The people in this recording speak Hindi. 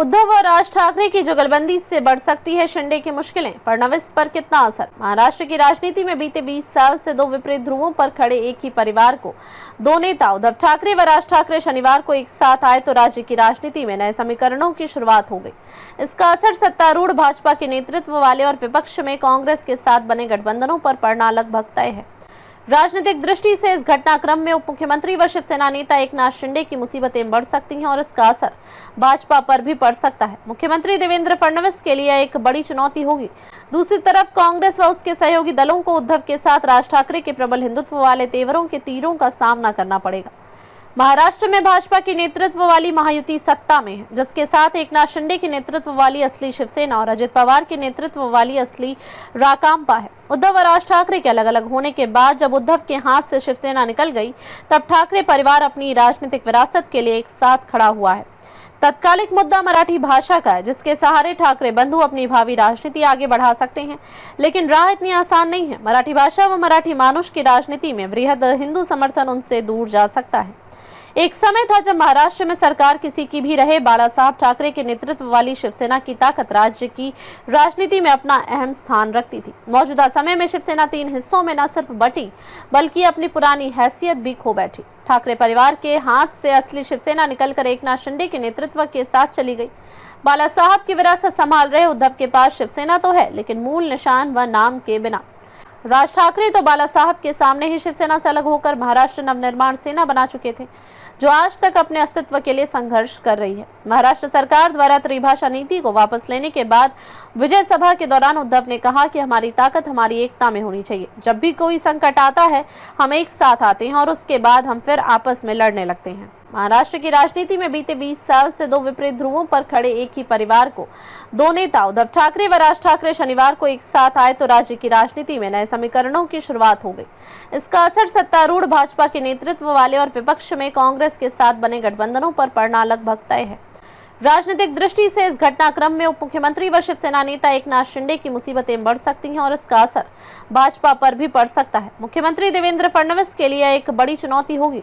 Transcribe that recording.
उद्धव और राज ठाकरे की जुगलबंदी से बढ़ सकती है शिंदे की मुश्किलें, फडणवीस पर कितना असर। महाराष्ट्र की राजनीति में बीते 20 साल से दो विपरीत ध्रुवों पर खड़े एक ही परिवार को दो नेता उद्धव ठाकरे व राज ठाकरे शनिवार को एक साथ आए तो राज्य की राजनीति में नए समीकरणों की शुरुआत हो गई। इसका असर सत्तारूढ़ भाजपा के नेतृत्व वाले और विपक्ष में कांग्रेस के साथ बने गठबंधनों पर पड़ना लगभग तय है। राजनीतिक दृष्टि से इस घटनाक्रम में उप मुख्यमंत्री व शिवसेना नेता एकनाथ शिंदे की मुसीबतें बढ़ सकती हैं और इसका असर भाजपा पर भी पड़ सकता है। मुख्यमंत्री देवेंद्र फडणवीस के लिए एक बड़ी चुनौती होगी। दूसरी तरफ कांग्रेस व उसके सहयोगी दलों को उद्धव के साथ राज ठाकरे के प्रबल हिंदुत्व वाले तेवरों के तीरों का सामना करना पड़ेगा। महाराष्ट्र में भाजपा की नेतृत्व वाली महायुति सत्ता में है, जिसके साथ एकनाथ शिंदे के नेतृत्व वाली असली शिवसेना और अजित पवार के नेतृत्व वाली असली राकांपा है। उद्धव और राज ठाकरे के अलग अलग होने के बाद जब उद्धव के हाथ से शिवसेना निकल गई, तब ठाकरे परिवार अपनी राजनीतिक विरासत के लिए एक साथ खड़ा हुआ है। तत्कालिक मुद्दा मराठी भाषा का है, जिसके सहारे ठाकरे बंधु अपनी भावी राजनीति आगे बढ़ा सकते हैं, लेकिन राह इतनी आसान नहीं है। मराठी भाषा व मराठी मानुष की राजनीति में वृहद हिंदू समर्थन उनसे दूर जा सकता है। एक समय था जब महाराष्ट्र में सरकार किसी की भी रहे, बाला साहब ठाकरे के नेतृत्व वाली शिवसेना की ताकत राज्य की राजनीति में अपना अहम स्थान रखती थी। मौजूदा समय में शिवसेना 3 हिस्सों में न सिर्फ बटी बल्कि अपनी पुरानी हैसियत भी खो बैठी। ठाकरे परिवार के हाथ से असली शिवसेना निकलकर एकनाथ शिंदे के नेतृत्व के साथ चली गई। बाला साहब की विरासत संभाल रहे उद्धव के पास शिवसेना तो है, लेकिन मूल निशान व नाम के बिना। राज ठाकरे तो बाला साहब के सामने ही शिवसेना से अलग होकर महाराष्ट्र नवनिर्माण सेना बना चुके थे, जो आज तक अपने अस्तित्व के लिए संघर्ष कर रही है। महाराष्ट्र सरकार द्वारा त्रिभाषा नीति को वापस लेने के बाद विजय सभा के दौरान उद्धव ने कहा कि हमारी ताकत हमारी एकता में होनी चाहिए। जब भी कोई संकट आता है, हम एक साथ आते हैं और उसके बाद हम फिर आपस में लड़ने लगते हैं। महाराष्ट्र की राजनीति में बीते 20 साल से दो विपरीत ध्रुवों पर खड़े एक ही परिवार को दो नेता उद्धव ठाकरे व राज ठाकरे शनिवार को एक साथ आए तो राज्य की राजनीति में नए समीकरणों की शुरुआत हो गई। इसका असर सत्तारूढ़ भाजपा के नेतृत्व वाले और विपक्ष में कांग्रेस के साथ बने गठबंधनों पर पड़ना लगभग तय है। राजनीतिक दृष्टि से इस घटनाक्रम में उप मुख्यमंत्री व शिवसेना नेता एकनाथ शिंदे की मुसीबतें बढ़ सकती हैं और इसका असर भाजपा पर भी पड़ सकता है। मुख्यमंत्री देवेंद्र फडणवीस के लिए एक बड़ी चुनौती होगी।